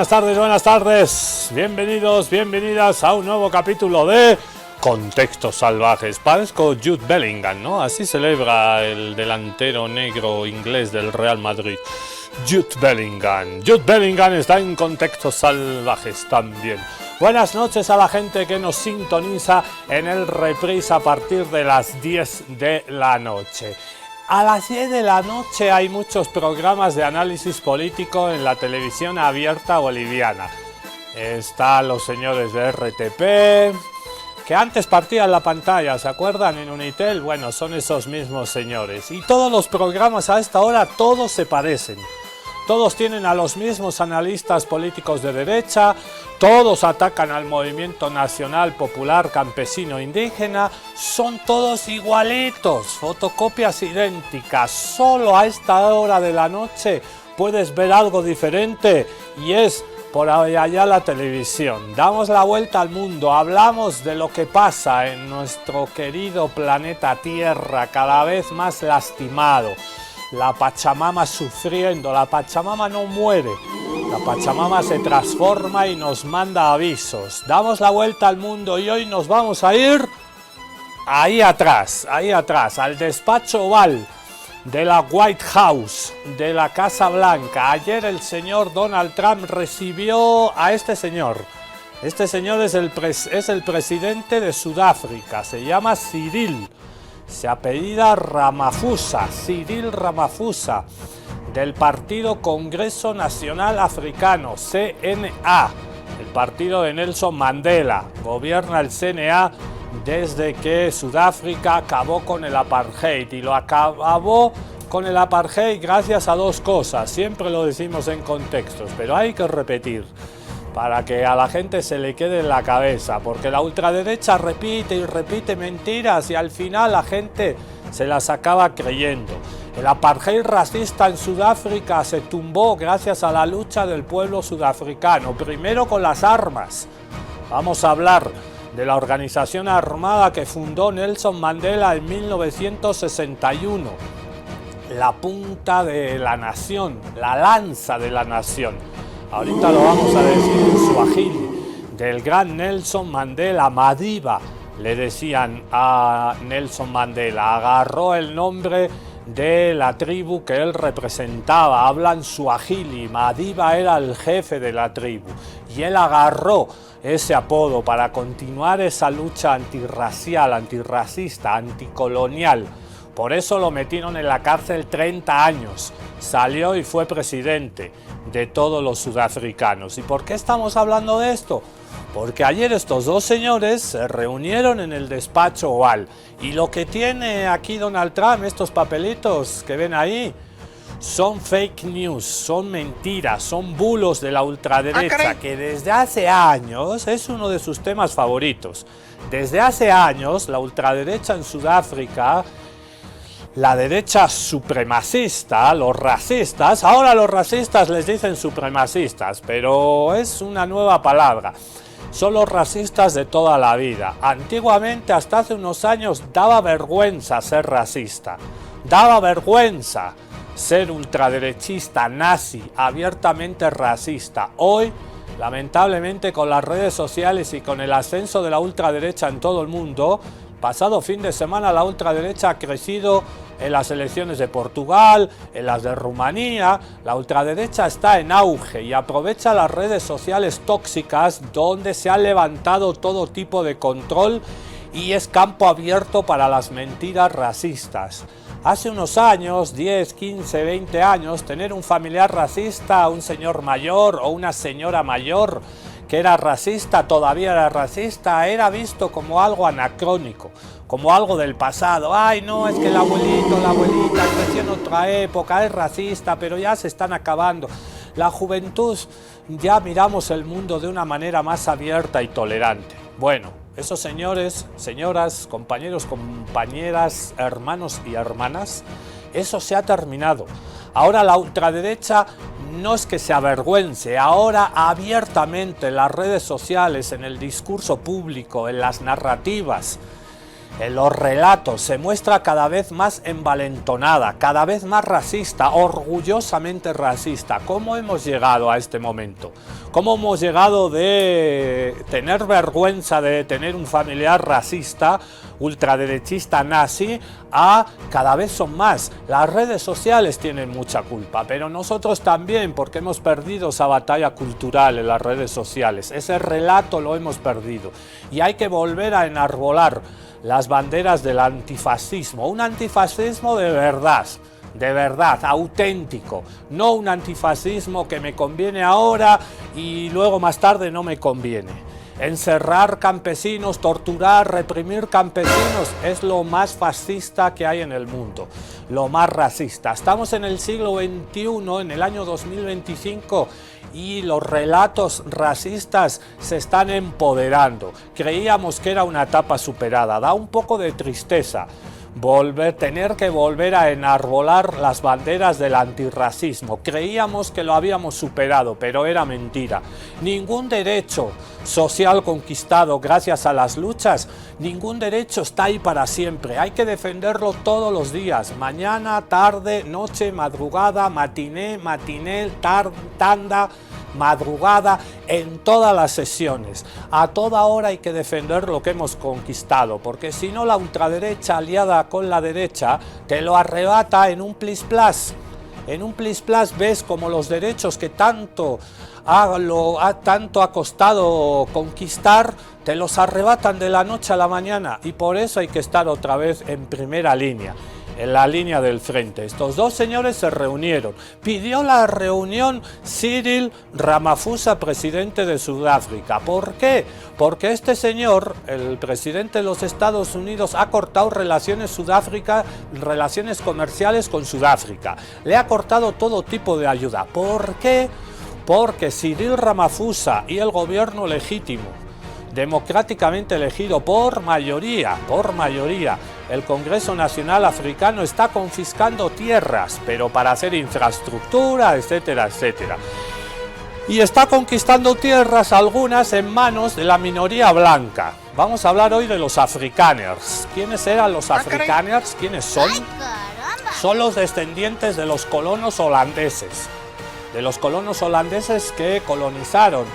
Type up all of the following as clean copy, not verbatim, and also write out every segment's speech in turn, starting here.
buenas tardes. Bienvenidos, bienvenidas a un nuevo capítulo de Contextos Salvajes. Parezco Jude Bellingham, ¿no? Así celebra el delantero negro inglés del Real Madrid. Jude Bellingham. Jude Bellingham está en Contextos Salvajes también. Buenas noches a la gente que nos sintoniza en el reprise a partir de las 10 de la noche. A las 10 de la noche hay muchos programas de análisis político en la televisión abierta boliviana. Están los señores de RTP, que antes partían la pantalla, ¿se acuerdan? En Unitel, bueno, son esos mismos señores. Y todos los programas a esta hora, todos se parecen. Todos tienen a los mismos analistas políticos de derecha, todos atacan al movimiento nacional popular campesino indígena, son todos igualitos, fotocopias idénticas. Solo a esta hora de la noche puedes ver algo diferente y es por allá la televisión. Damos la vuelta al mundo, hablamos de lo que pasa en nuestro querido planeta Tierra, cada vez más lastimado. La Pachamama sufriendo, la Pachamama no muere, la Pachamama se transforma y nos manda avisos. Damos la vuelta al mundo y hoy nos vamos a ir ahí atrás, al despacho Oval de la White House, de la Casa Blanca. Ayer el señor Donald Trump recibió a este señor. Este señor es el presidente de Sudáfrica, se llama Cyril. Se apellida Ramaphosa, Cyril Ramaphosa, del Partido Congreso Nacional Africano, CNA, el partido de Nelson Mandela. Gobierna el CNA desde que Sudáfrica acabó con el apartheid, y lo acabó con el apartheid gracias a dos cosas. Siempre lo decimos en contextos, pero hay que repetir para que a la gente se le quede en la cabeza, porque la ultraderecha repite y repite mentiras y al final la gente se las acaba creyendo. El apartheid racista en Sudáfrica se tumbó gracias a la lucha del pueblo sudafricano, primero con las armas. Vamos a hablar de la organización armada que fundó Nelson Mandela en 1961, la punta de la nación, la lanza de la nación. Ahorita lo vamos a decir en suajili, del gran Nelson Mandela, Madiba, le decían a Nelson Mandela. Agarró el nombre de la tribu que él representaba, hablan suajili, Madiba era el jefe de la tribu, y él agarró ese apodo para continuar esa lucha antirracial, antirracista, anticolonial. Por eso lo metieron en la cárcel 30 años, salió y fue presidente de todos los sudafricanos. ¿Y por qué estamos hablando de esto? Porque ayer estos dos señores se reunieron en el despacho Oval. Y lo que tiene aquí Donald Trump, estos papelitos que ven ahí, son fake news, son mentiras, son bulos de la ultraderecha, que desde hace años es uno de sus temas favoritos. Desde hace años la ultraderecha en Sudáfrica, la derecha supremacista, los racistas, ahora los racistas les dicen supremacistas, pero es una nueva palabra. Son los racistas de toda la vida. Antiguamente, hasta hace unos años, daba vergüenza ser racista. Daba vergüenza ser ultraderechista, nazi, abiertamente racista. Hoy, lamentablemente, con las redes sociales y con el ascenso de la ultraderecha en todo el mundo, pasado fin de semana la ultraderecha ha crecido en las elecciones de Portugal, en las de Rumanía. La ultraderecha está en auge y aprovecha las redes sociales tóxicas donde se ha levantado todo tipo de control y es campo abierto para las mentiras racistas. Hace unos años, 10, 15, 20 años, tener un familiar racista, un señor mayor o una señora mayor que era racista, todavía era racista, era visto como algo anacrónico, como algo del pasado. Ay, no, es que el abuelito, la abuelita creció en otra época, es racista, pero ya se están acabando. La juventud, ya miramos el mundo de una manera más abierta y tolerante. Bueno, esos señores, señoras, compañeros, compañeras, hermanos y hermanas, eso se ha terminado. Ahora la ultraderecha no es que se avergüence, ahora abiertamente en las redes sociales, en el discurso público, en las narrativas, en los relatos se muestra cada vez más envalentonada, cada vez más racista, orgullosamente racista. ¿Cómo hemos llegado a este momento? ¿Cómo hemos llegado de tener vergüenza de tener un familiar racista, ultraderechista, nazi, a cada vez son más? Las redes sociales tienen mucha culpa, pero nosotros también, porque hemos perdido esa batalla cultural en las redes sociales. Ese relato lo hemos perdido y hay que volver a enarbolar las banderas del antifascismo, un antifascismo de verdad, auténtico, no un antifascismo que me conviene ahora y luego más tarde no me conviene. Encerrar campesinos, torturar, reprimir campesinos es lo más fascista que hay en el mundo, lo más racista. Estamos en el siglo XXI, en el año 2025, y los relatos racistas se están empoderando. Creíamos que era una etapa superada, da un poco de tristeza tener que volver a enarbolar las banderas del antirracismo. Creíamos que lo habíamos superado, pero era mentira. Ningún derecho social conquistado gracias a las luchas, ningún derecho está ahí para siempre. Hay que defenderlo todos los días, mañana, tarde, noche, madrugada, matiné, tanda, madrugada, en todas las sesiones. A toda hora hay que defender lo que hemos conquistado, porque si no la ultraderecha aliada con la derecha te lo arrebata en un plis-plas. En un plis-plas ves como los derechos que tanto ha costado conquistar, te los arrebatan de la noche a la mañana, y por eso hay que estar otra vez en primera línea, en la línea del frente. Estos dos señores se reunieron. Pidió la reunión Cyril Ramaphosa, presidente de Sudáfrica. ¿Por qué? Porque este señor, el presidente de los Estados Unidos, ha cortado relaciones comerciales con Sudáfrica. Le ha cortado todo tipo de ayuda. ¿Por qué? Porque Cyril Ramaphosa y el gobierno legítimo, democráticamente elegido por mayoría, el Congreso Nacional Africano está confiscando tierras, pero para hacer infraestructura, etcétera, etcétera. Y está conquistando tierras, algunas en manos de la minoría blanca. Vamos a hablar hoy de los afrikaners. ¿Quiénes eran los afrikaners? ¿Quiénes son? Son los descendientes de los colonos holandeses. De los colonos holandeses que colonizaron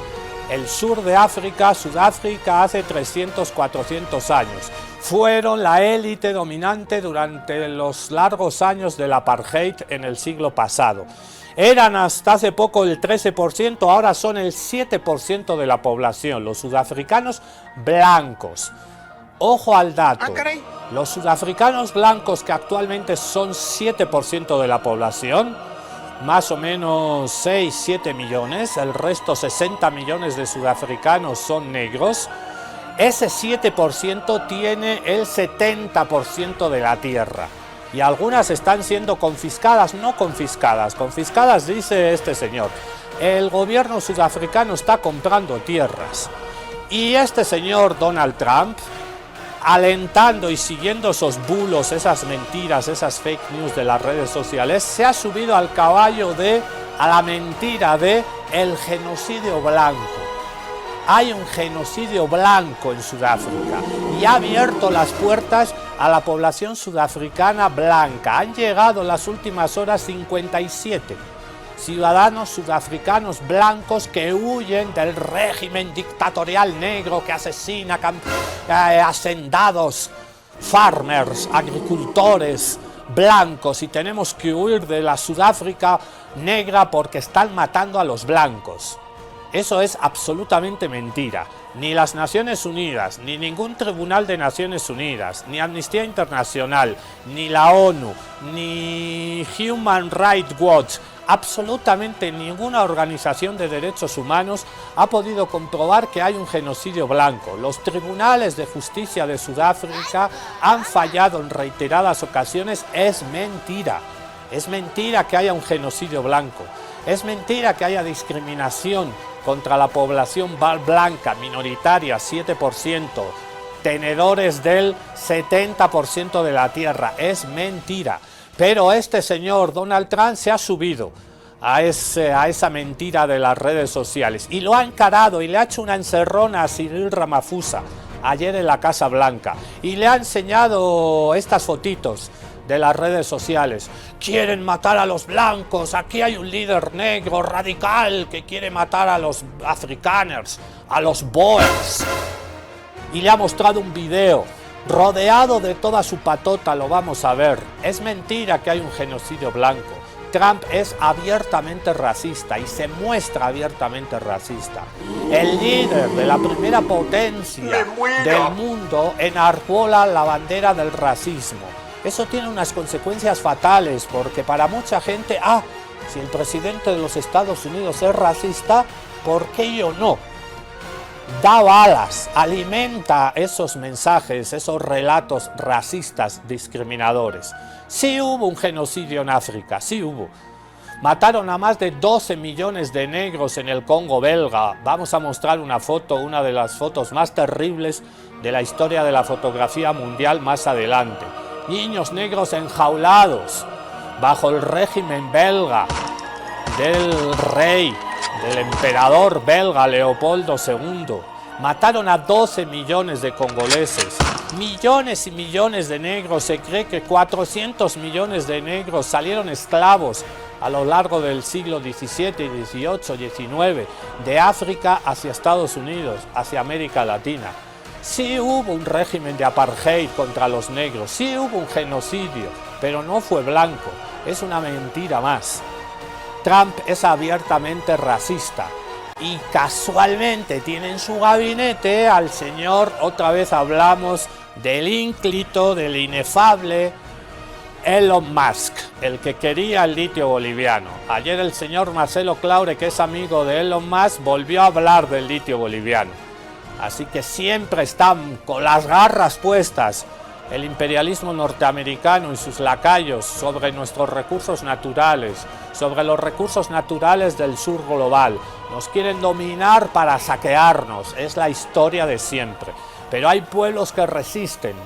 el sur de África, Sudáfrica, hace 300, 400 años. Fueron la élite dominante durante los largos años del apartheid en el siglo pasado. Eran hasta hace poco el 13%, ahora son el 7% de la población, los sudafricanos blancos. Ojo al dato, los sudafricanos blancos, que actualmente son 7% de la población, más o menos 6-7 millones, el resto 60 millones de sudafricanos son negros. Ese 7% tiene el 70% de la tierra, y algunas están siendo confiscadas, no confiscadas, confiscadas dice este señor. El gobierno sudafricano está comprando tierras, y este señor Donald Trump, alentando y siguiendo esos bulos, esas mentiras, esas fake news de las redes sociales, se ha subido al caballo a la mentira de el genocidio blanco. Hay un genocidio blanco en Sudáfrica y ha abierto las puertas a la población sudafricana blanca. Han llegado en las últimas horas 57 ciudadanos sudafricanos blancos que huyen del régimen dictatorial negro que asesina hacendados, farmers, agricultores blancos, y tenemos que huir de la Sudáfrica negra porque están matando a los blancos. Eso es absolutamente mentira. Ni las Naciones Unidas, ni ningún tribunal de Naciones Unidas, ni Amnistía Internacional, ni la ONU, ni Human Rights Watch, absolutamente ninguna organización de derechos humanos ha podido comprobar que hay un genocidio blanco. Los tribunales de justicia de Sudáfrica han fallado en reiteradas ocasiones. Es mentira. Es mentira que haya un genocidio blanco. Es mentira que haya discriminación contra la población blanca, minoritaria, 7%, tenedores del 70% de la tierra. Es mentira. Pero este señor Donald Trump se ha subido a esa mentira de las redes sociales y lo ha encarado y le ha hecho una encerrona a Cyril Ramaphosa. ayer en la Casa Blanca y le ha enseñado estas fotitos de las redes sociales. Quieren matar a los blancos, aquí hay un líder negro radical que quiere matar a los afrikaners, a los boers. Y le ha mostrado un video rodeado de toda su patota, lo vamos a ver. Es mentira que hay un genocidio blanco. Trump es abiertamente racista y se muestra abiertamente racista. El líder de la primera potencia del mundo enarbola la bandera del racismo. Eso tiene unas consecuencias fatales porque para mucha gente, si el presidente de los Estados Unidos es racista, ¿por qué yo no? Da balas, alimenta esos mensajes, esos relatos racistas discriminadores. Sí hubo un genocidio en África, sí hubo. Mataron a más de 12 millones de negros en el Congo belga. Vamos a mostrar una foto, una de las fotos más terribles de la historia de la fotografía mundial más adelante. Niños negros enjaulados bajo el régimen belga del rey, del emperador belga Leopoldo II. Mataron a 12 millones de congoleses, millones y millones de negros. Se cree que 400 millones de negros salieron esclavos a lo largo del siglo XVII, XVIII, XIX, de África hacia Estados Unidos, hacia América Latina. Sí hubo un régimen de apartheid contra los negros, sí hubo un genocidio, pero no fue blanco, es una mentira más. Trump es abiertamente racista y casualmente tiene en su gabinete al señor, otra vez hablamos del ínclito, del inefable Elon Musk, el que quería el litio boliviano. Ayer el señor Marcelo Claure, que es amigo de Elon Musk, volvió a hablar del litio boliviano. Así que siempre están con las garras puestas el imperialismo norteamericano y sus lacayos sobre nuestros recursos naturales, sobre los recursos naturales del sur global. Nos quieren dominar para saquearnos, es la historia de siempre. Pero hay pueblos que resisten,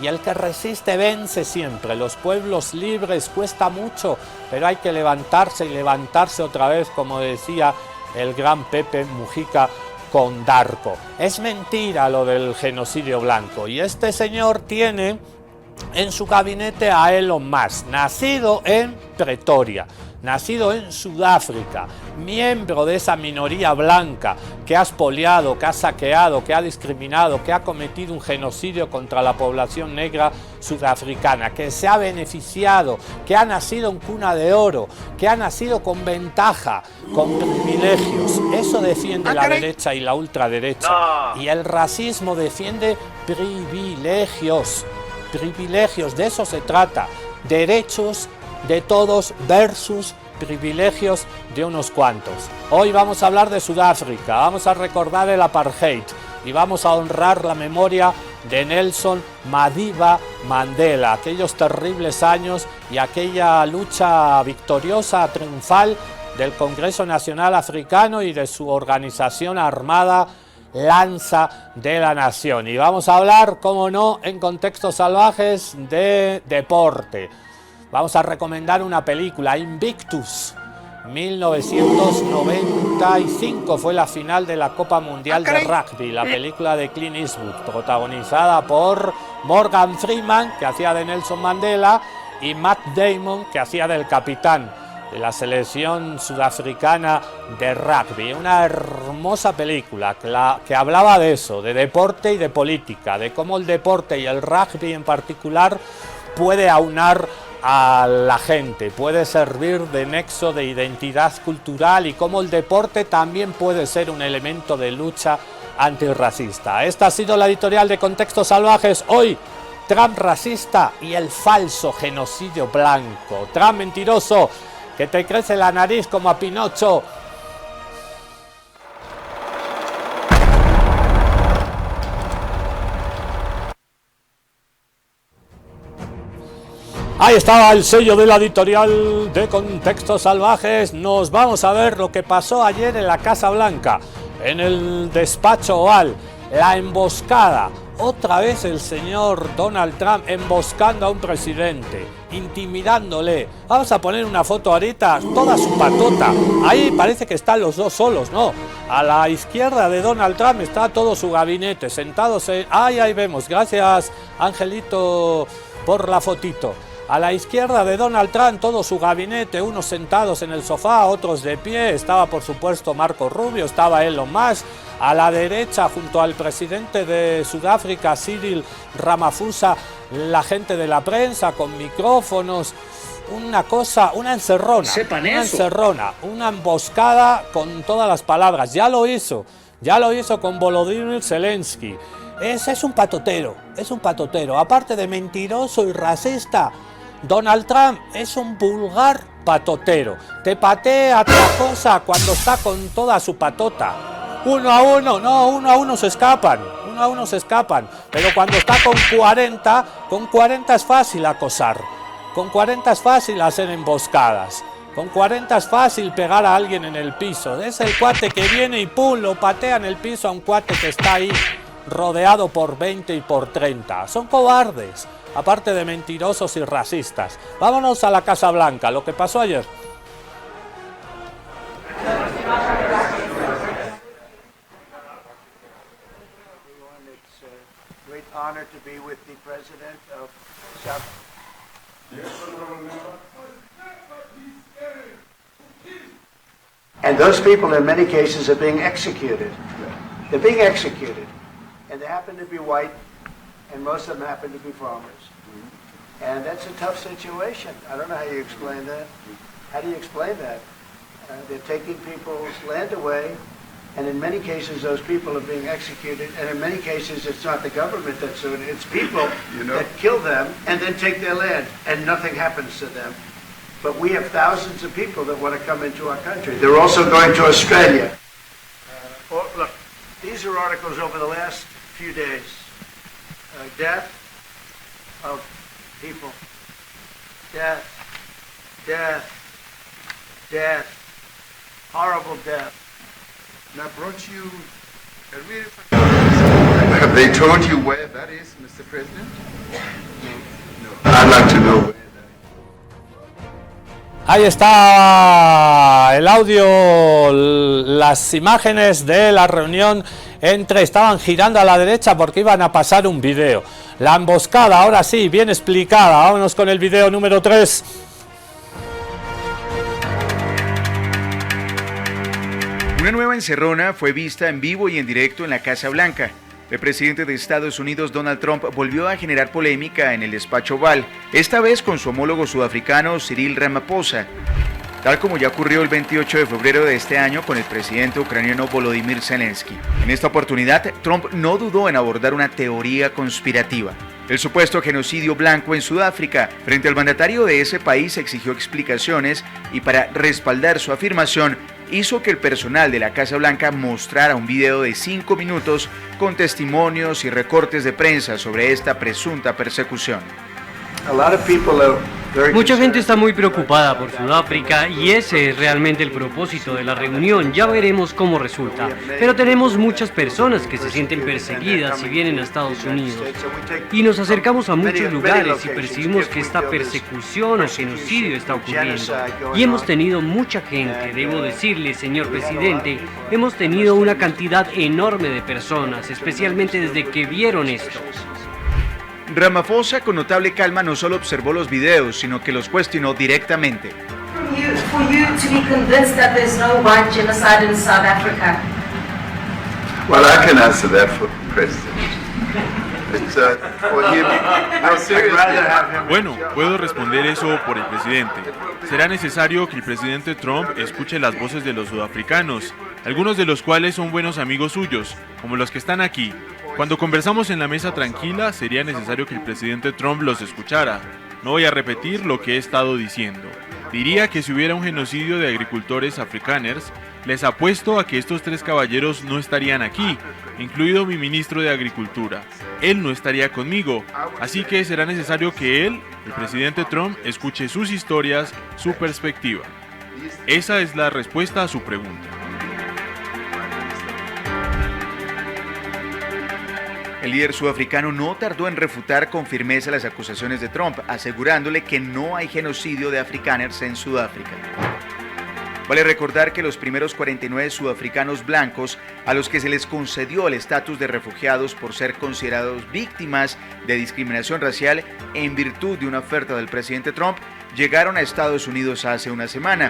y el que resiste vence siempre. Los pueblos libres cuesta mucho, pero hay que levantarse y levantarse otra vez, como decía el gran Pepe Mujica con Darko. Es mentira lo del genocidio blanco y este señor tiene en su gabinete a Elon Musk, nacido en Pretoria, nacido en Sudáfrica, miembro de esa minoría blanca que ha expoliado, que ha saqueado, que ha discriminado, que ha cometido un genocidio contra la población negra sudafricana, que se ha beneficiado, que ha nacido en cuna de oro, que ha nacido con ventaja, con privilegios. Eso defiende la derecha y la ultraderecha. No. Y el racismo defiende privilegios. Privilegios, de eso se trata. Derechos de todos versus privilegios de unos cuantos. Hoy vamos a hablar de Sudáfrica, vamos a recordar el apartheid y vamos a honrar la memoria de Nelson Madiba Mandela, aquellos terribles años y aquella lucha victoriosa, triunfal del Congreso Nacional Africano y de su organización armada Lanza de la Nación. Y vamos a hablar, como no, en contextos salvajes de deporte. Vamos a recomendar una película, Invictus. 1995 fue la final de la Copa Mundial de Rugby, la película de Clint Eastwood, protagonizada por Morgan Freeman, que hacía de Nelson Mandela, y Matt Damon, que hacía del capitán de la selección sudafricana de rugby. Una hermosa película que hablaba de eso, de deporte y de política, de cómo el deporte y el rugby en particular puede aunar a la gente, puede servir de nexo de identidad cultural y cómo el deporte también puede ser un elemento de lucha antirracista. Esta ha sido la editorial de Contextos Salvajes. Hoy, Trump racista y el falso genocidio blanco. Trump mentiroso, que te crece la nariz como a Pinocho. Ahí estaba el sello de la editorial de Contextos Salvajes. Nos vamos a ver lo que pasó ayer en la Casa Blanca, en el despacho Oval, la emboscada. Otra vez el señor Donald Trump emboscando a un presidente. intimidándole. Vamos a poner una foto ahorita, toda su patota. Ahí parece que están los dos solos, ¿no? A la izquierda de Donald Trump está todo su gabinete, sentados en... Ahí vemos, gracias Angelito por la fotito. A la izquierda de Donald Trump todo su gabinete, unos sentados en el sofá, otros de pie. Estaba por supuesto Marco Rubio, estaba Elon Musk. A la derecha, junto al presidente de Sudáfrica, Cyril Ramaphosa, la gente de la prensa con micrófonos. Una cosa, una encerrona, una emboscada con todas las palabras. Ya lo hizo con Volodymyr Zelensky. Ese es un patotero, aparte de mentiroso y racista. Donald Trump es un vulgar patotero. Te patea otra cosa cuando está con toda su patota. Uno a uno se escapan. Pero cuando está con 40 es fácil acosar. Con 40 es fácil hacer emboscadas. Con 40 es fácil pegar a alguien en el piso. Es el cuate que viene y pum, lo patea en el piso a un cuate que está ahí rodeado por 20 y por 30. Son cobardes, aparte de mentirosos y racistas. Vámonos a la Casa Blanca, lo que pasó ayer. And those people in many cases are being executed. They're being executed. And they happen to be white, and most of them happen to be farmers. And that's a tough situation. I don't know how you explain that. How do you explain that? They're taking people's land away, and in many cases those people are being executed, and in many cases it's not the government that's doing it, it's people that kill them and then take their land, and nothing happens to them. But we have thousands of people that want to come into our country. They're also going to Australia. Look, these are articles over the last few days. Death of people. Death. Horrible death. And I brought you a real... Have they told you where that is, Mr. President? No. I'd like to know where that is. Ahí está el audio, las imágenes de la reunión estaban girando a la derecha porque iban a pasar un vídeo. La emboscada, ahora sí, bien explicada. Vámonos con el vídeo número 3. Una nueva encerrona fue vista en vivo y en directo en la Casa Blanca. El presidente de Estados Unidos, Donald Trump, volvió a generar polémica en el despacho Oval, esta vez con su homólogo sudafricano Cyril Ramaphosa, tal como ya ocurrió el 28 de febrero de este año con el presidente ucraniano Volodymyr Zelensky. En esta oportunidad, Trump no dudó en abordar una teoría conspirativa. El supuesto genocidio blanco en Sudáfrica. Frente al mandatario de ese país exigió explicaciones y para respaldar su afirmación, hizo que el personal de la Casa Blanca mostrara un video de 5 minutos con testimonios y recortes de prensa sobre esta presunta persecución. Mucha gente está muy preocupada por Sudáfrica y ese es realmente el propósito de la reunión. Ya veremos cómo resulta. Pero tenemos muchas personas que se sienten perseguidas si vienen a Estados Unidos. Y nos acercamos a muchos lugares y percibimos que esta persecución o genocidio está ocurriendo. Y hemos tenido mucha gente, debo decirle, señor presidente, hemos tenido una cantidad enorme de personas, especialmente desde que vieron esto. Ramaphosa, con notable calma, no solo observó los videos, sino que los cuestionó directamente. For you to be convinced that there's no white genocide in South Africa. Well, I can answer that for the president. Bueno, puedo responder eso por el presidente. Será necesario que el presidente Trump escuche las voces de los sudafricanos, algunos de los cuales son buenos amigos suyos, como los que están aquí. Cuando conversamos en la mesa tranquila, sería necesario que el presidente Trump los escuchara. No voy a repetir lo que he estado diciendo. Diría que si hubiera un genocidio de agricultores afrikaners, les apuesto a que estos 3 caballeros no estarían aquí, incluido mi ministro de Agricultura. Él no estaría conmigo, así que será necesario que él, el presidente Trump, escuche sus historias, su perspectiva. Esa es la respuesta a su pregunta. El líder sudafricano no tardó en refutar con firmeza las acusaciones de Trump, asegurándole que no hay genocidio de afrikaners en Sudáfrica. Vale recordar que los primeros 49 sudafricanos blancos a los que se les concedió el estatus de refugiados por ser considerados víctimas de discriminación racial en virtud de una oferta del presidente Trump llegaron a Estados Unidos hace una semana.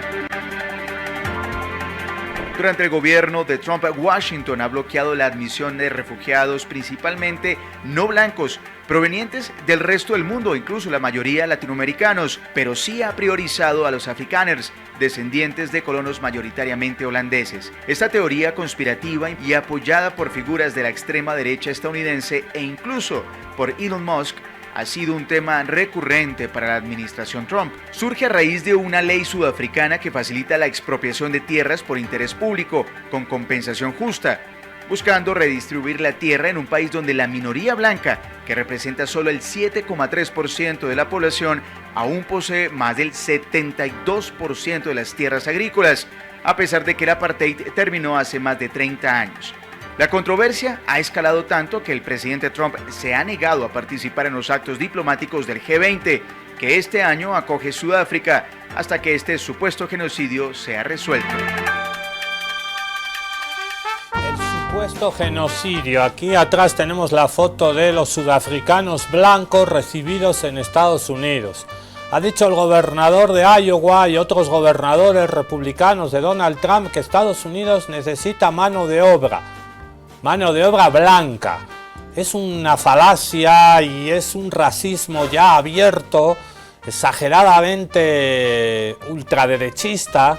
Durante el gobierno de Trump, Washington ha bloqueado la admisión de refugiados, principalmente no blancos, provenientes del resto del mundo, incluso la mayoría latinoamericanos, pero sí ha priorizado a los afrikaners, descendientes de colonos mayoritariamente holandeses. Esta teoría conspirativa y apoyada por figuras de la extrema derecha estadounidense e incluso por Elon Musk ha sido un tema recurrente para la administración Trump. Surge a raíz de una ley sudafricana que facilita la expropiación de tierras por interés público, con compensación justa, buscando redistribuir la tierra en un país donde la minoría blanca, que representa solo el 7,3% de la población, aún posee más del 72% de las tierras agrícolas, a pesar de que el apartheid terminó hace más de 30 años. La controversia ha escalado tanto que el presidente Trump se ha negado a participar en los actos diplomáticos del G20, que este año acoge Sudáfrica, hasta que este supuesto genocidio sea resuelto. El supuesto genocidio. Aquí atrás tenemos la foto de los sudafricanos blancos recibidos en Estados Unidos. Ha dicho el gobernador de Iowa y otros gobernadores republicanos de Donald Trump que Estados Unidos necesita mano de obra blanca. Es una falacia y es un racismo ya abierto, exageradamente ultraderechista.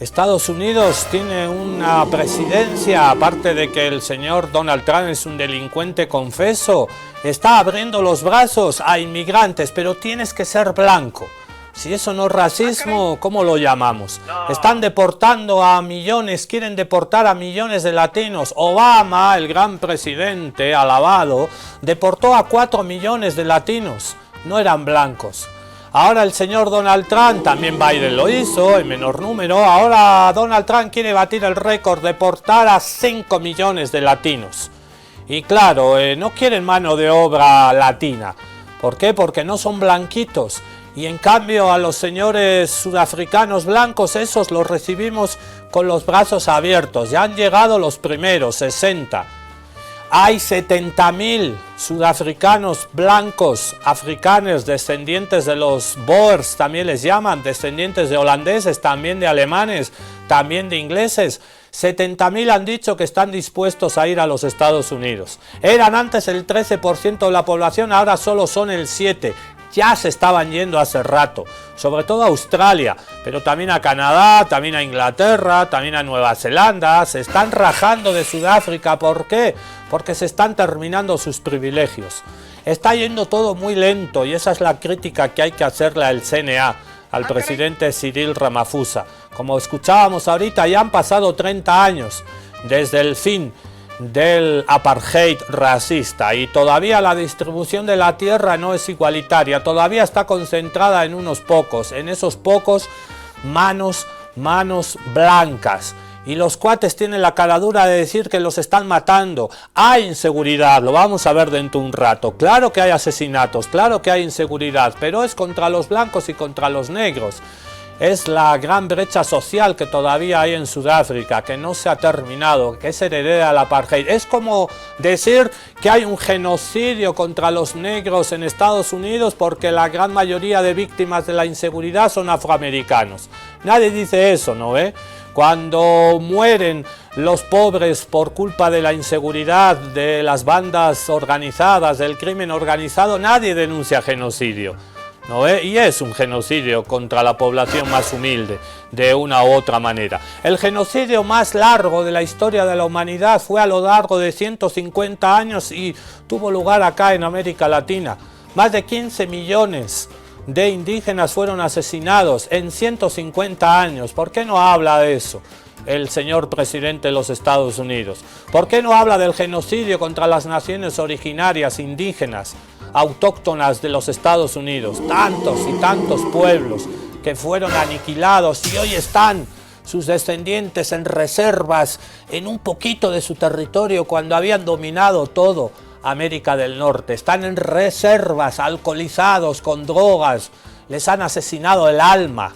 Estados Unidos tiene una presidencia, aparte de que el señor Donald Trump es un delincuente confeso, está abriendo los brazos a inmigrantes, pero tienes que ser blanco. Si eso no es racismo, ¿cómo lo llamamos? Están deportando a millones, quieren deportar a millones de latinos. Obama, el gran presidente alabado, deportó a 4 millones de latinos. No eran blancos. Ahora el señor Donald Trump, también Biden lo hizo, en menor número. Ahora Donald Trump quiere batir el récord, deportar a 5 millones de latinos. Y claro, no quieren mano de obra latina. ¿Por qué? Porque no son blanquitos. Y en cambio a los señores sudafricanos blancos, esos los recibimos con los brazos abiertos. Ya han llegado los primeros, 60. Hay 70.000 sudafricanos blancos, afrikaners, descendientes de los Boers, también les llaman, descendientes de holandeses, también de alemanes, también de ingleses. 70.000 han dicho que están dispuestos a ir a los Estados Unidos. Eran antes el 13% de la población, ahora solo son el 7%. Ya se estaban yendo hace rato, sobre todo a Australia, pero también a Canadá, también a Inglaterra, también a Nueva Zelanda. Se están rajando de Sudáfrica. ¿Por qué? Porque se están terminando sus privilegios. Está yendo todo muy lento y esa es la crítica que hay que hacerle al CNA, al presidente Cyril Ramaphosa. Como escuchábamos ahorita, ya han pasado 30 años desde el fin del apartheid racista y todavía la distribución de la tierra no es igualitaria, todavía está concentrada en unos pocos, en esos pocos manos blancas. Y los cuates tienen la caradura de decir que los están matando. Hay inseguridad, lo vamos a ver dentro de un rato. Claro que hay asesinatos, claro que hay inseguridad, pero es contra los blancos y contra los negros. Es la gran brecha social que todavía hay en Sudáfrica, que no se ha terminado, que es heredera del apartheid. Es como decir que hay un genocidio contra los negros en Estados Unidos porque la gran mayoría de víctimas de la inseguridad son afroamericanos. Nadie dice eso, ¿no ve? Cuando mueren los pobres por culpa de la inseguridad, de las bandas organizadas, del crimen organizado, nadie denuncia genocidio. ¿No? Y es un genocidio contra la población más humilde, de una u otra manera. El genocidio más largo de la historia de la humanidad fue a lo largo de 150 años y tuvo lugar acá en América Latina. Más de 15 millones de indígenas fueron asesinados en 150 años. ¿Por qué no habla de eso el señor presidente de los Estados Unidos? ¿Por qué no habla del genocidio contra las naciones originarias indígenas, autóctonas de los Estados Unidos? Tantos y tantos pueblos que fueron aniquilados y hoy están sus descendientes en reservas, en un poquito de su territorio cuando habían dominado todo América del Norte. Están en reservas, alcoholizados, con drogas, les han asesinado el alma.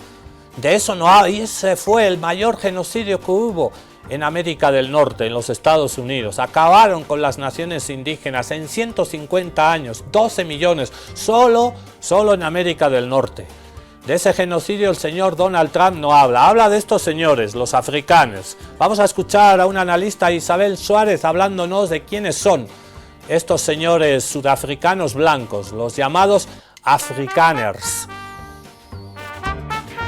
De eso no hay, y ese fue el mayor genocidio que hubo en América del Norte, en los Estados Unidos. Acabaron con las naciones indígenas en 150 años, 12 millones, solo en América del Norte. De ese genocidio el señor Donald Trump no habla, habla de estos señores, los africanos. Vamos a escuchar a una analista, Isabel Suárez, hablándonos de quiénes son estos señores sudafricanos blancos, los llamados Afrikaners.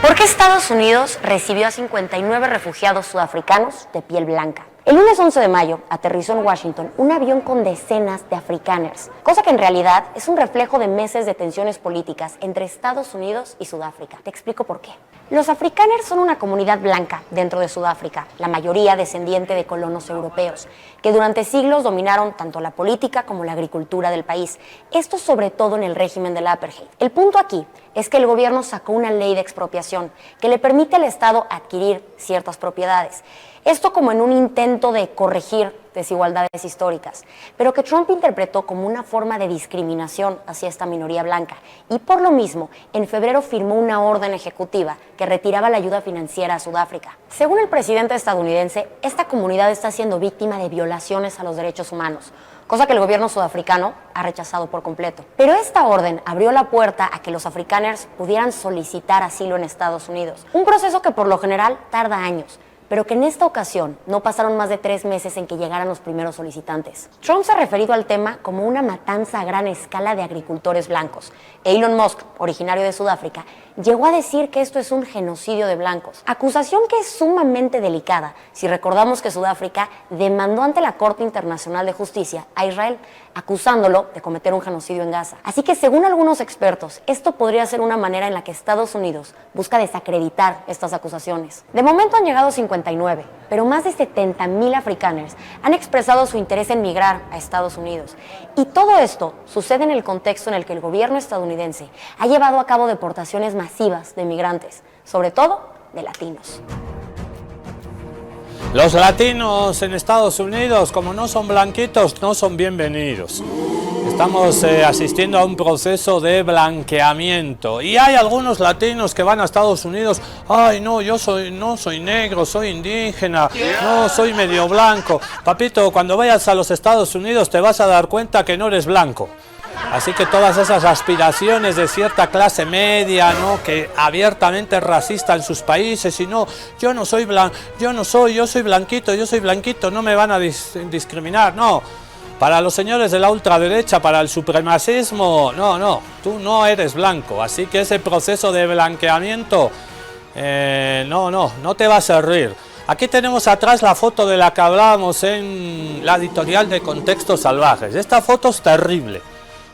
¿Por qué Estados Unidos recibió a 59 refugiados sudafricanos de piel blanca? El lunes 11 de mayo aterrizó en Washington un avión con decenas de Afrikaners, cosa que en realidad es un reflejo de meses de tensiones políticas entre Estados Unidos y Sudáfrica. Te explico por qué. Los Afrikaners son una comunidad blanca dentro de Sudáfrica, la mayoría descendiente de colonos europeos, que durante siglos dominaron tanto la política como la agricultura del país, esto sobre todo en el régimen del apartheid. El punto aquí es que el gobierno sacó una ley de expropiación que le permite al Estado adquirir ciertas propiedades. Esto como en un intento de corregir desigualdades históricas, pero que Trump interpretó como una forma de discriminación hacia esta minoría blanca. Y por lo mismo, en febrero firmó una orden ejecutiva que retiraba la ayuda financiera a Sudáfrica. Según el presidente estadounidense, esta comunidad está siendo víctima de violaciones a los derechos humanos, cosa que el gobierno sudafricano ha rechazado por completo. Pero esta orden abrió la puerta a que los afrikaners pudieran solicitar asilo en Estados Unidos, un proceso que por lo general tarda años, pero que en esta ocasión no pasaron más de 3 meses en que llegaran los primeros solicitantes. Trump se ha referido al tema como una matanza a gran escala de agricultores blancos. Elon Musk, originario de Sudáfrica, llegó a decir que esto es un genocidio de blancos, acusación que es sumamente delicada si recordamos que Sudáfrica demandó ante la Corte Internacional de Justicia a Israel, acusándolo de cometer un genocidio en Gaza. Así que según algunos expertos, esto podría ser una manera en la que Estados Unidos busca desacreditar estas acusaciones. De momento han llegado 59, pero más de 70,000 afrikaners han expresado su interés en migrar a Estados Unidos. Y todo esto sucede en el contexto en el que el gobierno estadounidense ha llevado a cabo deportaciones masivas de migrantes, sobre todo de latinos. Los latinos en Estados Unidos, como no son blanquitos, no son bienvenidos. Estamos asistiendo a un proceso de blanqueamiento. Y hay algunos latinos que van a Estados Unidos. Ay, no, no soy negro, soy indígena, no, soy medio blanco. Papito, cuando vayas a los Estados Unidos te vas a dar cuenta que no eres blanco. Así que todas esas aspiraciones de cierta clase media, ¿no?, que abiertamente es racista en sus países, y no, yo soy blanquito, no me van a discriminar, no. Para los señores de la ultraderecha, para el supremacismo, no, tú no eres blanco, así que ese proceso de blanqueamiento, no te va a servir. Aquí tenemos atrás la foto de la que hablábamos en la editorial de Contextos Salvajes. Esta foto es terrible.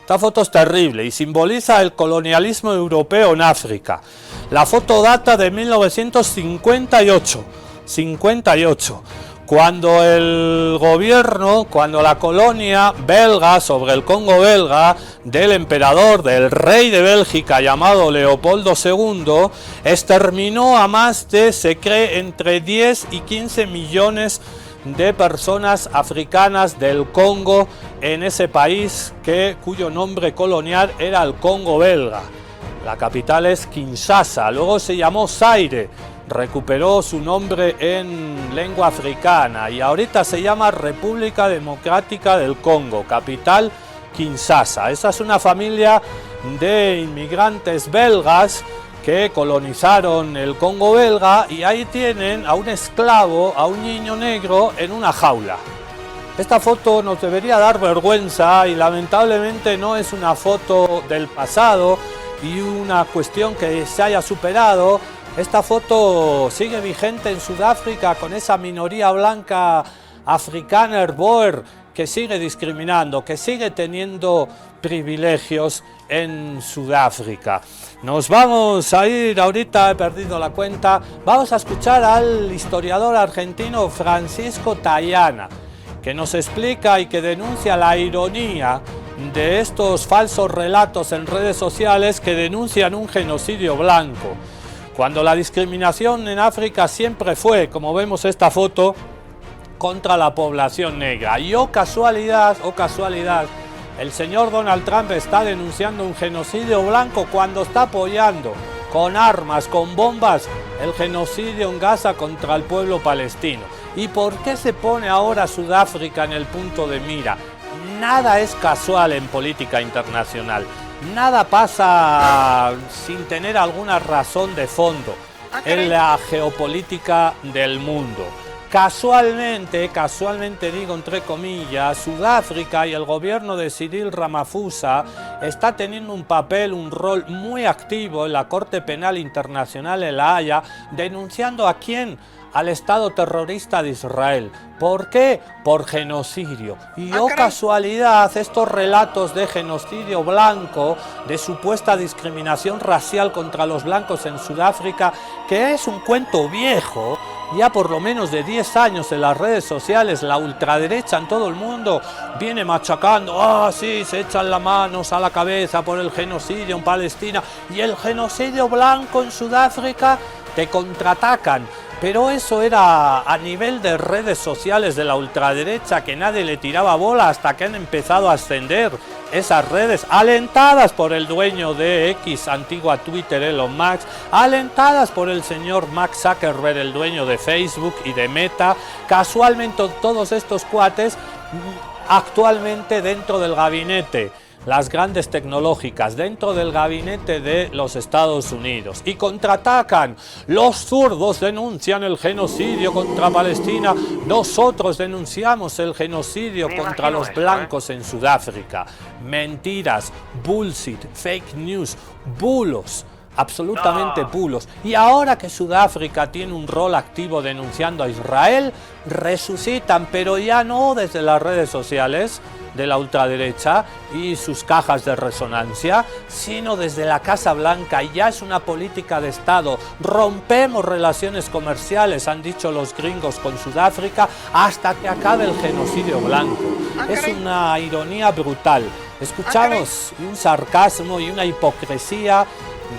Esta foto es terrible y simboliza el colonialismo europeo en África. La foto data de 1958, cuando el gobierno, cuando la colonia belga sobre el Congo belga del emperador, del rey de Bélgica llamado Leopoldo II, exterminó a más de, se cree, entre 10 y 15 millones de personas africanas del Congo en ese país cuyo nombre colonial era el Congo belga. La capital es Kinshasa, luego se llamó Zaire, recuperó su nombre en lengua africana y ahorita se llama República Democrática del Congo, capital Kinshasa. Esa es una familia de inmigrantes belgas que colonizaron el Congo belga y ahí tienen a un esclavo, a un niño negro en una jaula. Esta foto nos debería dar vergüenza y lamentablemente no es una foto del pasado y una cuestión que se haya superado. Esta foto sigue vigente en Sudáfrica con esa minoría blanca afrikaner Boer que sigue discriminando, que sigue teniendo privilegios en Sudáfrica. Nos vamos a ir ahorita, he perdido la cuenta, vamos a escuchar al historiador argentino Francisco Tayana, que nos explica y que denuncia la ironía de estos falsos relatos en redes sociales que denuncian un genocidio blanco, cuando la discriminación en África siempre fue, como vemos esta foto, contra la población negra. Y casualidad, El señor Donald Trump está denunciando un genocidio blanco cuando está apoyando con armas, con bombas, el genocidio en Gaza contra el pueblo palestino. ¿Y por qué se pone ahora Sudáfrica en el punto de mira? Nada es casual en política internacional. Nada pasa sin tener alguna razón de fondo en la geopolítica del mundo. Casualmente digo entre comillas, Sudáfrica y el gobierno de Cyril Ramaphosa está teniendo un rol muy activo en la Corte Penal Internacional en La Haya, denunciando ¿a quién? Al Estado terrorista de Israel. ¿Por qué? Por genocidio. Y casualidad, estos relatos de genocidio blanco, de supuesta discriminación racial contra los blancos en Sudáfrica, que es un cuento viejo, ya por lo menos de 10 años en las redes sociales, la ultraderecha en todo el mundo viene machacando, sí, se echan las manos a la cabeza por el genocidio en Palestina, y el genocidio blanco en Sudáfrica, te contraatacan. Pero eso era a nivel de redes sociales de la ultraderecha, que nadie le tiraba bola hasta que han empezado a ascender esas redes, alentadas por el dueño de X, antigua Twitter, Elon Musk, alentadas por el señor Mark Zuckerberg, el dueño de Facebook y de Meta. Casualmente todos estos cuates actualmente dentro del gabinete, las grandes tecnológicas, dentro del gabinete de los Estados Unidos, y contraatacan. Los zurdos denuncian el genocidio contra Palestina, nosotros denunciamos el genocidio contra los blancos en Sudáfrica. Mentiras, bullshit, fake news, bulos. Absolutamente bulos. Y ahora que Sudáfrica tiene un rol activo denunciando a Israel, resucitan, pero ya no desde las redes sociales de la ultraderecha y sus cajas de resonancia, sino desde la Casa Blanca. Y ya es una política de Estado. Rompemos relaciones comerciales, han dicho los gringos, con Sudáfrica hasta que acabe el genocidio blanco. Es una ironía brutal. Escuchamos un sarcasmo y una hipocresía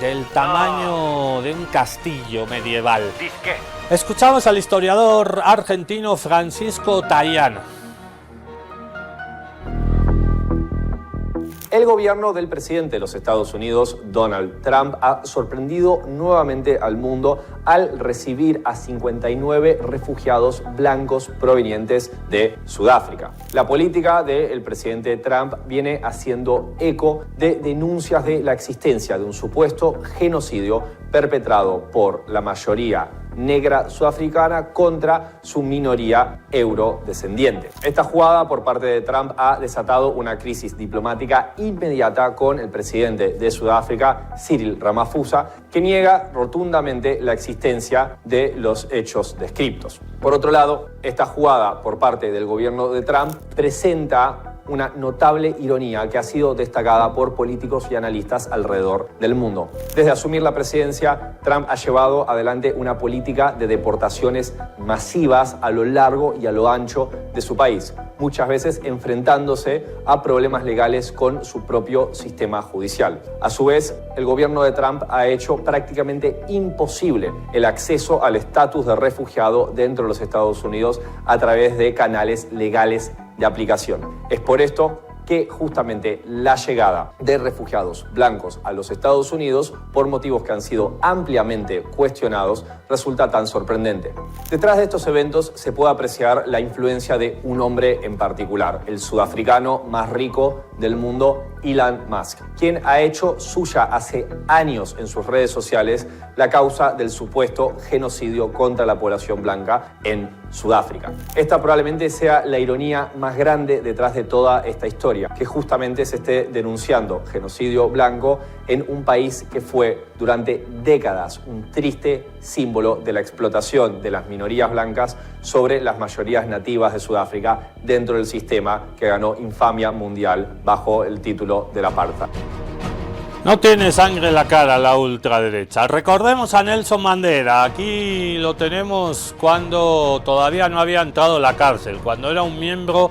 del tamaño de un castillo medieval. Escuchamos al historiador argentino Francisco Tayana. El gobierno del presidente de los Estados Unidos, Donald Trump, ha sorprendido nuevamente al mundo al recibir a 59 refugiados blancos provenientes de Sudáfrica. La política del presidente Trump viene haciendo eco de denuncias de la existencia de un supuesto genocidio perpetrado por la mayoría negra sudafricana contra su minoría eurodescendiente. Esta jugada por parte de Trump ha desatado una crisis diplomática inmediata con el presidente de Sudáfrica, Cyril Ramaphosa, que niega rotundamente la existencia de los hechos descriptos. Por otro lado, esta jugada por parte del gobierno de Trump presenta una notable ironía que ha sido destacada por políticos y analistas alrededor del mundo. Desde asumir la presidencia, Trump ha llevado adelante una política de deportaciones masivas a lo largo y a lo ancho de su país, muchas veces enfrentándose a problemas legales con su propio sistema judicial. A su vez, el gobierno de Trump ha hecho prácticamente imposible el acceso al estatus de refugiado dentro de los Estados Unidos a través de canales legales de aplicación. Es por esto que justamente la llegada de refugiados blancos a los Estados Unidos, por motivos que han sido ampliamente cuestionados, resulta tan sorprendente. Detrás de estos eventos se puede apreciar la influencia de un hombre en particular, el sudafricano más rico del mundo, Elon Musk, quien ha hecho suya hace años en sus redes sociales la causa del supuesto genocidio contra la población blanca en Sudáfrica. Esta probablemente sea la ironía más grande detrás de toda esta historia, que justamente se esté denunciando genocidio blanco en un país que fue durante décadas un triste símbolo de la explotación de las minorías blancas sobre las mayorías nativas de Sudáfrica dentro del sistema que ganó infamia mundial bajo el título del apartheid. No tiene sangre en la cara la ultraderecha. Recordemos a Nelson Mandela. Aquí lo tenemos cuando todavía no había entrado en la cárcel, cuando era un miembro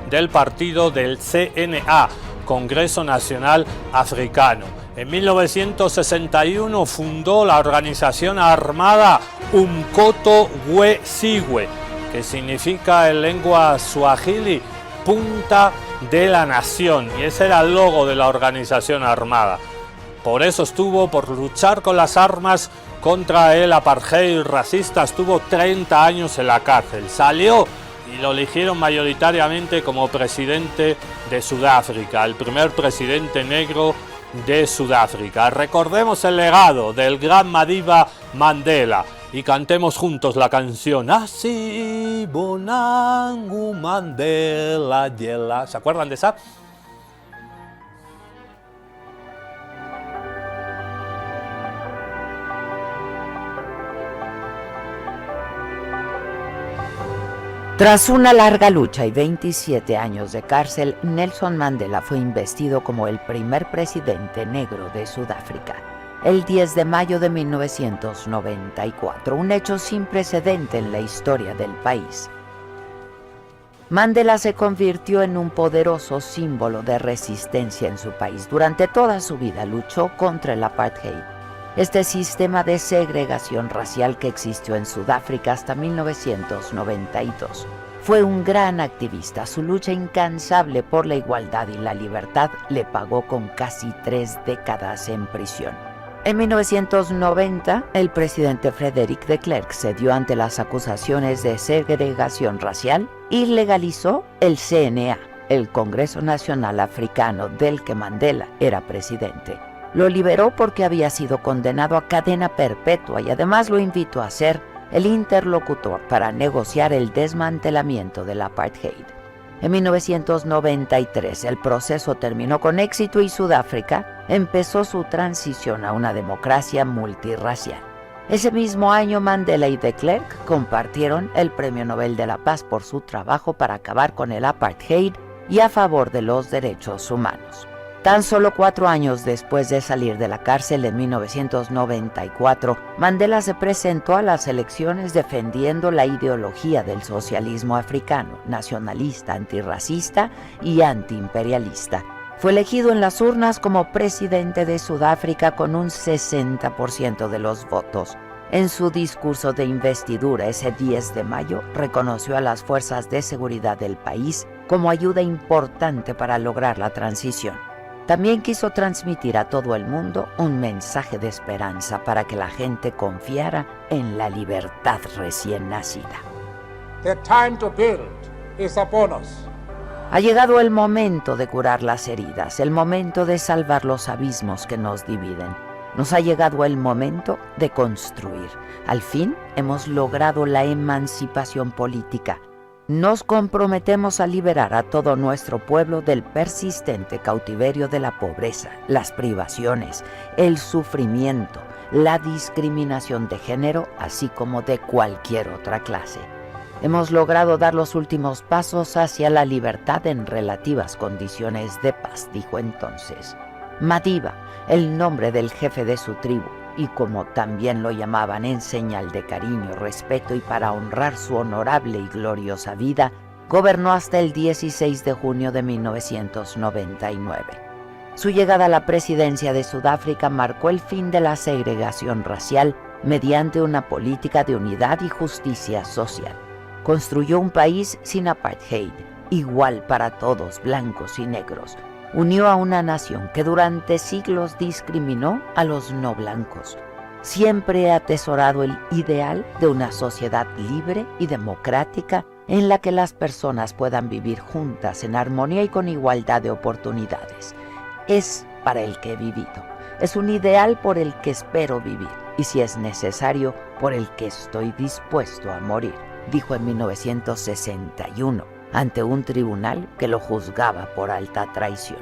del partido del CNA, Congreso Nacional Africano. En 1961 fundó la organización armada Umkhonto we Sizwe, que significa en lengua suajili punta de la nación, y ese era el logo de la organización armada. Por eso estuvo, por luchar con las armas contra el apartheid racista, estuvo 30 años en la cárcel. Salió y lo eligieron mayoritariamente como presidente de Sudáfrica, el primer presidente negro de Sudáfrica. Recordemos el legado del gran Madiba Mandela y cantemos juntos la canción Asibonangu Mandela Yela. ¿Se acuerdan de esa? Tras una larga lucha y 27 años de cárcel, Nelson Mandela fue investido como el primer presidente negro de Sudáfrica el 10 de mayo de 1994, un hecho sin precedente en la historia del país. Mandela se convirtió en un poderoso símbolo de resistencia en su país. Durante toda su vida luchó contra el apartheid, este sistema de segregación racial que existió en Sudáfrica hasta 1992. Fue un gran activista. Su lucha incansable por la igualdad y la libertad le pagó con casi 3 décadas en prisión. En 1990, el presidente Frederick de Klerk cedió ante las acusaciones de segregación racial y legalizó el CNA, el Congreso Nacional Africano del que Mandela era presidente. Lo liberó porque había sido condenado a cadena perpetua y además lo invitó a ser el interlocutor para negociar el desmantelamiento del apartheid. En 1993 el proceso terminó con éxito y Sudáfrica empezó su transición a una democracia multirracial. Ese mismo año Mandela y de Klerk compartieron el Premio Nobel de la Paz por su trabajo para acabar con el apartheid y a favor de los derechos humanos. Tan solo 4 años después de salir de la cárcel en 1994, Mandela se presentó a las elecciones defendiendo la ideología del socialismo africano, nacionalista, antirracista y antiimperialista. Fue elegido en las urnas como presidente de Sudáfrica con un 60% de los votos. En su discurso de investidura ese 10 de mayo, reconoció a las fuerzas de seguridad del país como ayuda importante para lograr la transición. También quiso transmitir a todo el mundo un mensaje de esperanza para que la gente confiara en la libertad recién nacida. The time to build is upon us. Ha llegado el momento de curar las heridas, el momento de salvar los abismos que nos dividen. Nos ha llegado el momento de construir. Al fin hemos logrado la emancipación política. Nos comprometemos a liberar a todo nuestro pueblo del persistente cautiverio de la pobreza, las privaciones, el sufrimiento, la discriminación de género, así como de cualquier otra clase. Hemos logrado dar los últimos pasos hacia la libertad en relativas condiciones de paz, dijo entonces. Madiba, el nombre del jefe de su tribu, y como también lo llamaban en señal de cariño, respeto y para honrar su honorable y gloriosa vida, gobernó hasta el 16 de junio de 1999. Su llegada a la presidencia de Sudáfrica marcó el fin de la segregación racial mediante una política de unidad y justicia social. Construyó un país sin apartheid, igual para todos, blancos y negros. Unió a una nación que durante siglos discriminó a los no blancos. Siempre ha atesorado el ideal de una sociedad libre y democrática en la que las personas puedan vivir juntas en armonía y con igualdad de oportunidades. Es para el que he vivido. Es un ideal por el que espero vivir y, si es necesario, por el que estoy dispuesto a morir, dijo en 1961. Ante un tribunal que lo juzgaba por alta traición.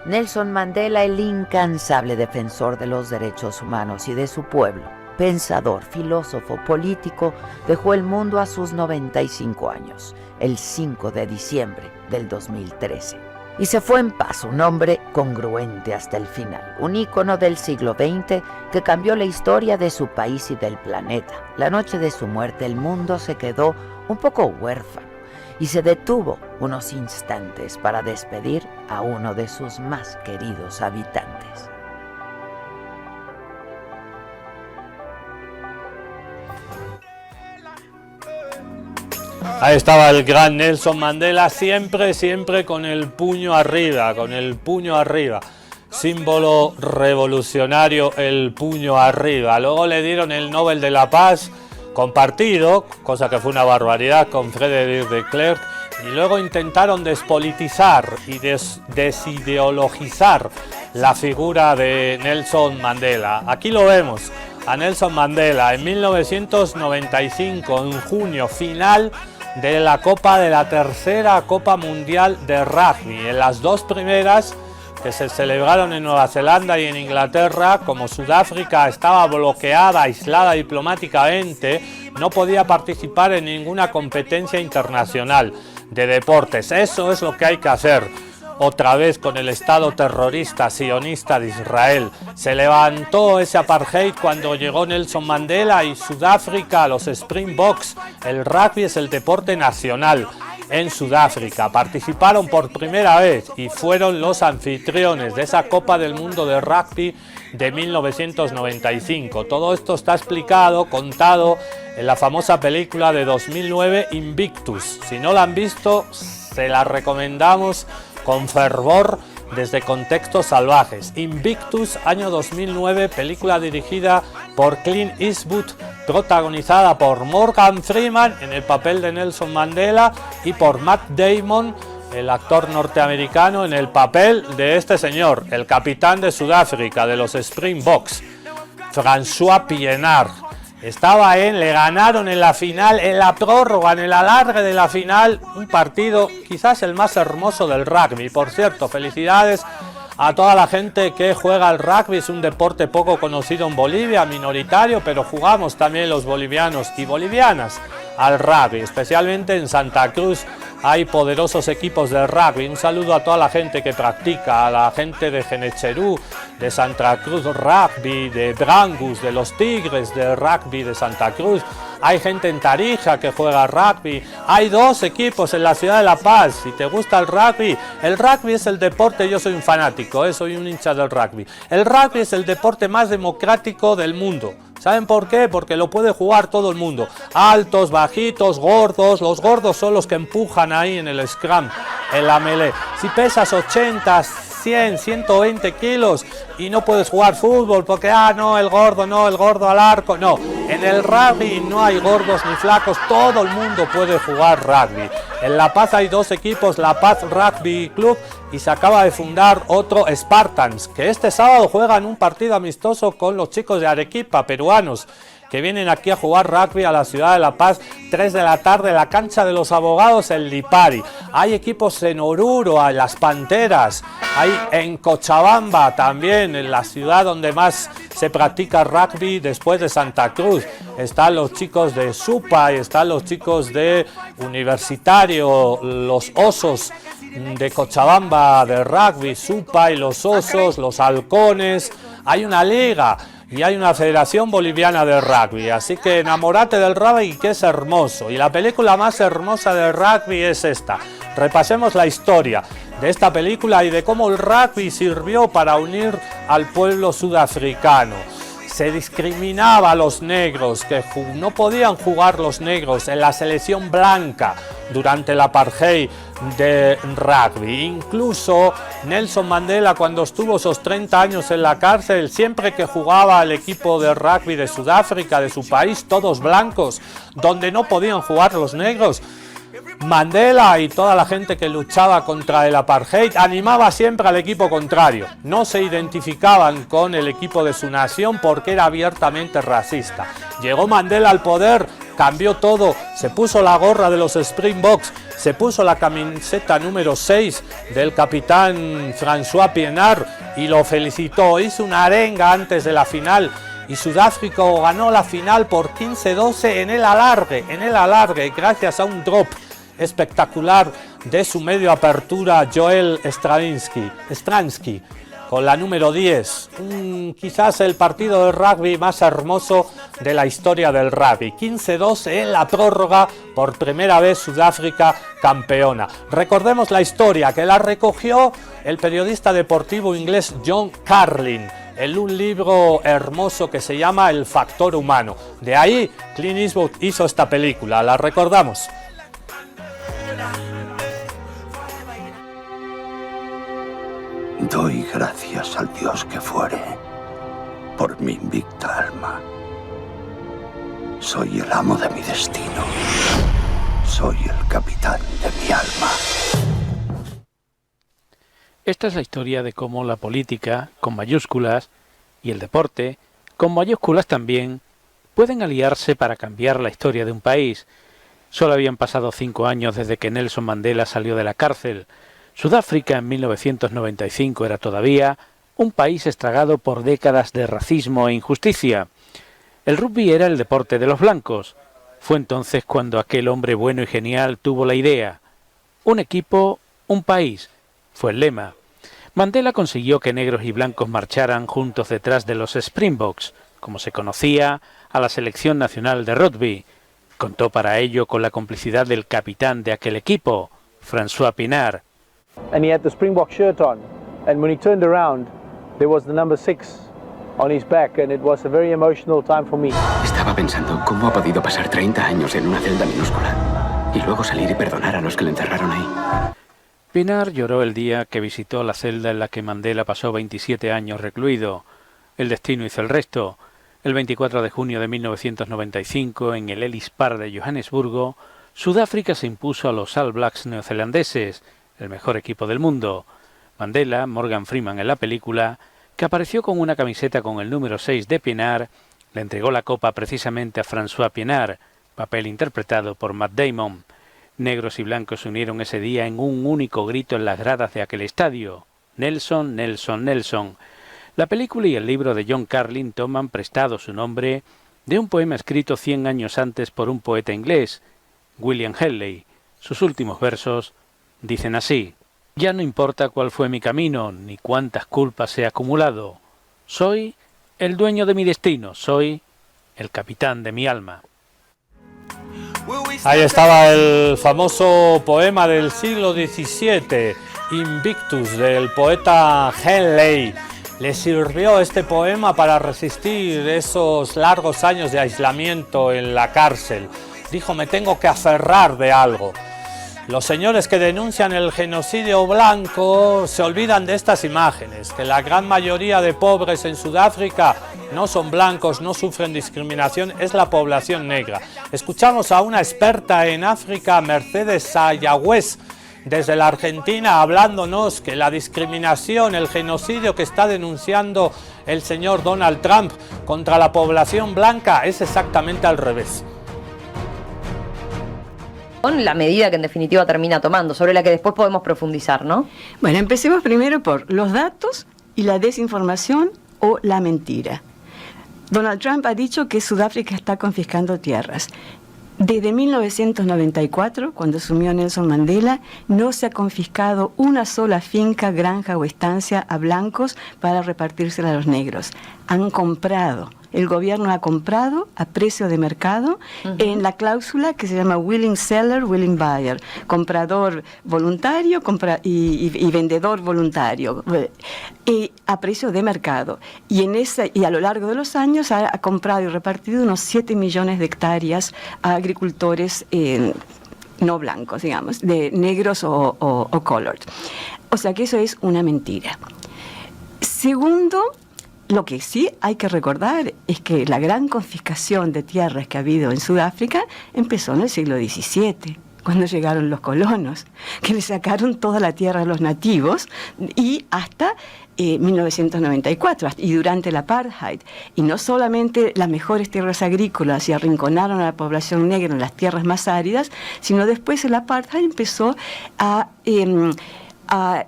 Nelson Mandela, el incansable defensor de los derechos humanos y de su pueblo, pensador, filósofo, político, dejó el mundo a sus 95 años, el 5 de diciembre del 2013. Y se fue en paz, un hombre congruente hasta el final, un ícono del siglo XX que cambió la historia de su país y del planeta. La noche de su muerte, el mundo se quedó un poco huérfano y se detuvo unos instantes para despedir a uno de sus más queridos habitantes. Ahí estaba el gran Nelson Mandela, siempre con el puño arriba, símbolo revolucionario, el puño arriba. Luego le dieron el Nobel de la Paz compartido, cosa que fue una barbaridad, con Frédéric de Klerk, y luego intentaron despolitizar y desideologizar la figura de Nelson Mandela. Aquí lo vemos a Nelson Mandela en 1995, en junio, final de la tercera Copa Mundial de Rugby. En las dos primeras, que se celebraron en Nueva Zelanda y en Inglaterra, como Sudáfrica estaba bloqueada, aislada diplomáticamente, no podía participar en ninguna competencia internacional de deportes. Eso es lo que hay que hacer. Otra vez con el Estado terrorista sionista de Israel. Se levantó ese apartheid cuando llegó Nelson Mandela y Sudáfrica, los Springboks. El rugby es el deporte nacional en Sudáfrica. Participaron por primera vez y fueron los anfitriones de esa Copa del Mundo de Rugby de 1995. Todo esto está explicado, contado en la famosa película de 2009 Invictus. Si no la han visto, se la recomendamos con fervor desde Contextos Salvajes. Invictus, año 2009, película dirigida por Clint Eastwood, protagonizada por Morgan Freeman en el papel de Nelson Mandela y por Matt Damon, el actor norteamericano, en el papel de este señor, el capitán de Sudáfrica, de los Springboks, François Pienaar. Le ganaron en la final, en la prórroga, en el alargue de la final, un partido quizás el más hermoso del rugby. Por cierto, felicidades a toda la gente que juega al rugby. Es un deporte poco conocido en Bolivia, minoritario, pero jugamos también los bolivianos y bolivianas al rugby, especialmente en Santa Cruz. Hay poderosos equipos de rugby. Un saludo a toda la gente que practica, a la gente de Genecherú, de Santa Cruz Rugby, de Brangus, de los Tigres de Rugby de Santa Cruz. Hay gente en Tarija que juega rugby. Hay dos equipos en la ciudad de La Paz. Si te gusta el rugby es el deporte. Yo soy un fanático, soy un hincha del rugby. El rugby es el deporte más democrático del mundo. ¿Saben por qué? Porque lo puede jugar todo el mundo. Altos, bajitos, gordos. Los gordos son los que empujan ahí en el scrum, en la melee. Si pesas 80, 100, 120 kilos y no puedes jugar fútbol porque, el gordo al arco. No, en el rugby no hay gordos ni flacos. Todo el mundo puede jugar rugby. En La Paz hay dos equipos, La Paz Rugby Club, y se acaba de fundar otro, Spartans, que este sábado juegan un partido amistoso con los chicos de Arequipa, peruanos, que vienen aquí a jugar rugby a la ciudad de La Paz, 3 de la tarde, la cancha de los abogados, el Lipari. Hay equipos en Oruro, hay las Panteras, hay en Cochabamba también, en la ciudad donde más se practica rugby después de Santa Cruz. Están los chicos de Supa y están los chicos de Universitario, los Osos de Cochabamba de rugby, Supa y los Osos, los Halcones. Hay una liga y hay una federación boliviana de rugby, así que enamórate del rugby, que es hermoso. Y la película más hermosa de rugby es esta. Repasemos la historia de esta película y de cómo el rugby sirvió para unir al pueblo sudafricano. Se discriminaba a los negros, que no podían jugar los negros en la selección blanca durante el apartheid de rugby. Incluso Nelson Mandela, cuando estuvo esos 30 años en la cárcel, siempre que jugaba al equipo de rugby de Sudáfrica, de su país, todos blancos, donde no podían jugar los negros, Mandela y toda la gente que luchaba contra el apartheid animaba siempre al equipo contrario. No se identificaban con el equipo de su nación porque era abiertamente racista. Llegó Mandela al poder, cambió todo, se puso la gorra de los Springboks, se puso la camiseta número 6 del capitán François Pienaar y lo felicitó. Hizo una arenga antes de la final y Sudáfrica ganó la final por 15-12 en el alargue, gracias a un drop espectacular de su medio apertura Joel Stransky con la número 10. Quizás el partido de rugby más hermoso de la historia del rugby. 15-12 en la prórroga, por primera vez Sudáfrica campeona. Recordemos la historia que la recogió el periodista deportivo inglés John Carlin en un libro hermoso que se llama El factor humano. De ahí Clint Eastwood hizo esta película, la recordamos. Doy gracias al Dios que fuere por mi invicta alma. Soy el amo de mi destino. Soy el capitán de mi alma. Esta es la historia de cómo la política, con mayúsculas, y el deporte, con mayúsculas también, pueden aliarse para cambiar la historia de un país. Solo habían pasado 5 años desde que Nelson Mandela salió de la cárcel. Sudáfrica en 1995 era todavía un país estragado por décadas de racismo e injusticia. El rugby era el deporte de los blancos. Fue entonces cuando aquel hombre bueno y genial tuvo la idea. Un equipo, un país. Fue el lema. Mandela consiguió que negros y blancos marcharan juntos detrás de los Springboks, como se conocía, a la selección nacional de rugby. Contó para ello con la complicidad del capitán de aquel equipo, François Pienaar. And he had the Springbok shirt on, and when he turned around, there was the number 6 on his back, and it was a very emotional time for me. Estaba pensando cómo ha podido pasar 30 años en una celda minúscula y luego salir y perdonar a los que le encerraron ahí. Pienaar lloró el día que visitó la celda en la que Mandela pasó 27 años recluido. El destino hizo el resto. El 24 de junio de 1995, en el Ellis Park de Johannesburgo, Sudáfrica se impuso a los All Blacks neozelandeses, el mejor equipo del mundo. Mandela, Morgan Freeman en la película, que apareció con una camiseta con el número 6 de Pienaar, le entregó la copa precisamente a François Pienaar, papel interpretado por Matt Damon. Negros y blancos se unieron ese día en un único grito en las gradas de aquel estadio: Nelson, Nelson, Nelson. La película y el libro de John Carlin toman prestado su nombre de un poema escrito 100 años antes por un poeta inglés, William Henley. Sus últimos versos dicen así: ya no importa cuál fue mi camino, ni cuántas culpas he acumulado. Soy el dueño de mi destino, soy el capitán de mi alma. Ahí estaba el famoso poema del siglo XVII, Invictus, del poeta Henley. Le sirvió este poema para resistir esos largos años de aislamiento en la cárcel. Dijo: me tengo que aferrar de algo. Los señores que denuncian el genocidio blanco se olvidan de estas imágenes, que la gran mayoría de pobres en Sudáfrica no son blancos, no sufren discriminación, es la población negra. Escuchamos a una experta en África, Mercedes Sayagüez, desde la Argentina, hablándonos que la discriminación, el genocidio que está denunciando el señor Donald Trump contra la población blanca es exactamente al revés. La medida que en definitiva termina tomando, sobre la que después podemos profundizar, ¿no? Bueno, empecemos primero por los datos y la desinformación o la mentira. Donald Trump ha dicho que Sudáfrica está confiscando tierras. Desde 1994, cuando asumió Nelson Mandela, no se ha confiscado una sola finca, granja o estancia a blancos para repartírsela a los negros. Han comprado. El gobierno ha comprado a precio de mercado en la cláusula que se llama willing seller, willing buyer, comprador voluntario y vendedor voluntario, y a precio de mercado. Y a lo largo de los años ha comprado y repartido unos 7 millones de hectáreas a agricultores no blancos, digamos, de negros o colored. O sea que eso es una mentira. Segundo, lo que sí hay que recordar es que la gran confiscación de tierras que ha habido en Sudáfrica empezó en el siglo XVII, cuando llegaron los colonos, que le sacaron toda la tierra a los nativos, y hasta 1994, y durante el apartheid. Y no solamente las mejores tierras agrícolas y arrinconaron a la población negra en las tierras más áridas, sino después el apartheid empezó a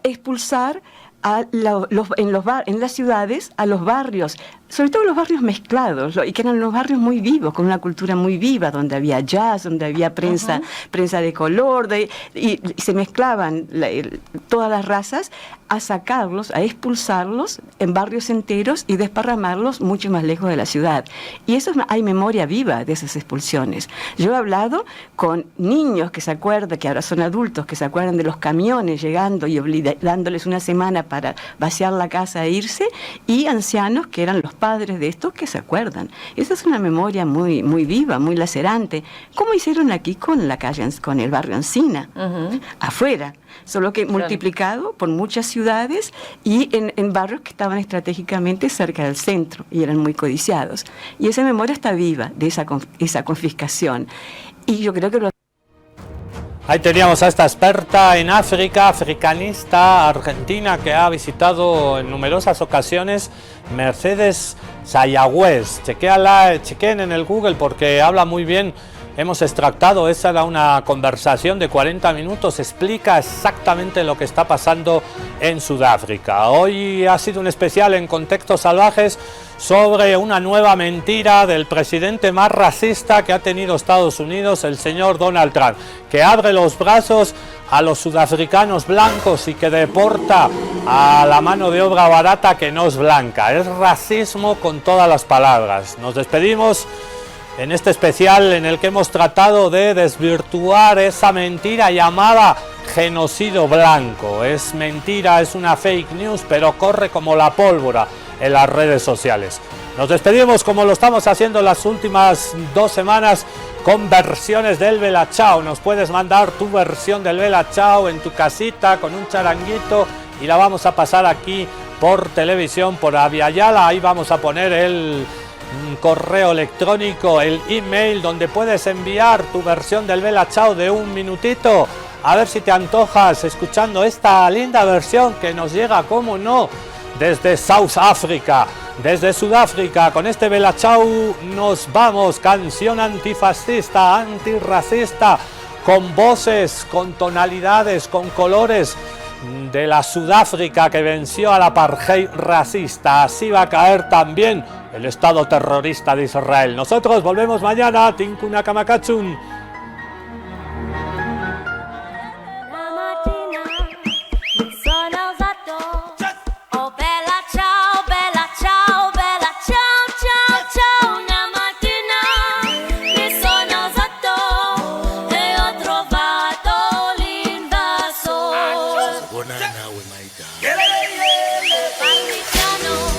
expulsar en las ciudades a los barrios, sobre todo los barrios mezclados, y que eran los barrios muy vivos, con una cultura muy viva, donde había jazz, donde había prensa de color, y se mezclaban todas las razas, a sacarlos, a expulsarlos en barrios enteros y desparramarlos mucho más lejos de la ciudad. Y eso hay memoria viva de esas expulsiones. Yo he hablado con niños que se acuerdan, que ahora son adultos, que se acuerdan de los camiones llegando y dándoles una semana para vaciar la casa e irse, y ancianos que eran los padres de estos que se acuerdan. Esa es una memoria muy, muy viva, muy lacerante. ¿Cómo hicieron aquí con la calle, con el barrio Encina? Afuera, solo que multiplicado por muchas ciudades y en barrios que estaban estratégicamente cerca del centro y eran muy codiciados. Y esa memoria está viva de esa confiscación. Y yo creo que Ahí teníamos a esta experta en África, africanista argentina, que ha visitado en numerosas ocasiones Mercedes Sayagüez. Chequeen en el Google porque habla muy bien. Hemos extractado, esa era una conversación de 40 minutos, explica exactamente lo que está pasando en Sudáfrica. Hoy ha sido un especial en Contextos Salvajes sobre una nueva mentira del presidente más racista que ha tenido Estados Unidos, el señor Donald Trump, que abre los brazos a los sudafricanos blancos y que deporta a la mano de obra barata que no es blanca. Es racismo con todas las palabras. Nos despedimos en este especial en el que hemos tratado de desvirtuar esa mentira llamada genocidio blanco. Es mentira, es una fake news, pero corre como la pólvora en las redes sociales. Nos despedimos como lo estamos haciendo las últimas 2 semanas con versiones del Bella Ciao. Nos puedes mandar tu versión del Bella Ciao en tu casita con un charanguito y la vamos a pasar aquí por televisión, por Aviala. Ahí vamos a poner el correo electrónico, el email donde puedes enviar tu versión del Bella Ciao de 1 minutito. A ver si te antojas escuchando esta linda versión que nos llega, como no, desde South Africa, desde Sudáfrica. Con este Bella Ciao nos vamos, canción antifascista, antirracista, con voces, con tonalidades, con colores de la Sudáfrica que venció al apartheid racista. Así va a caer también el Estado terrorista de Israel. Nosotros volvemos mañana. Tinkuna Kamakachun. Partigiano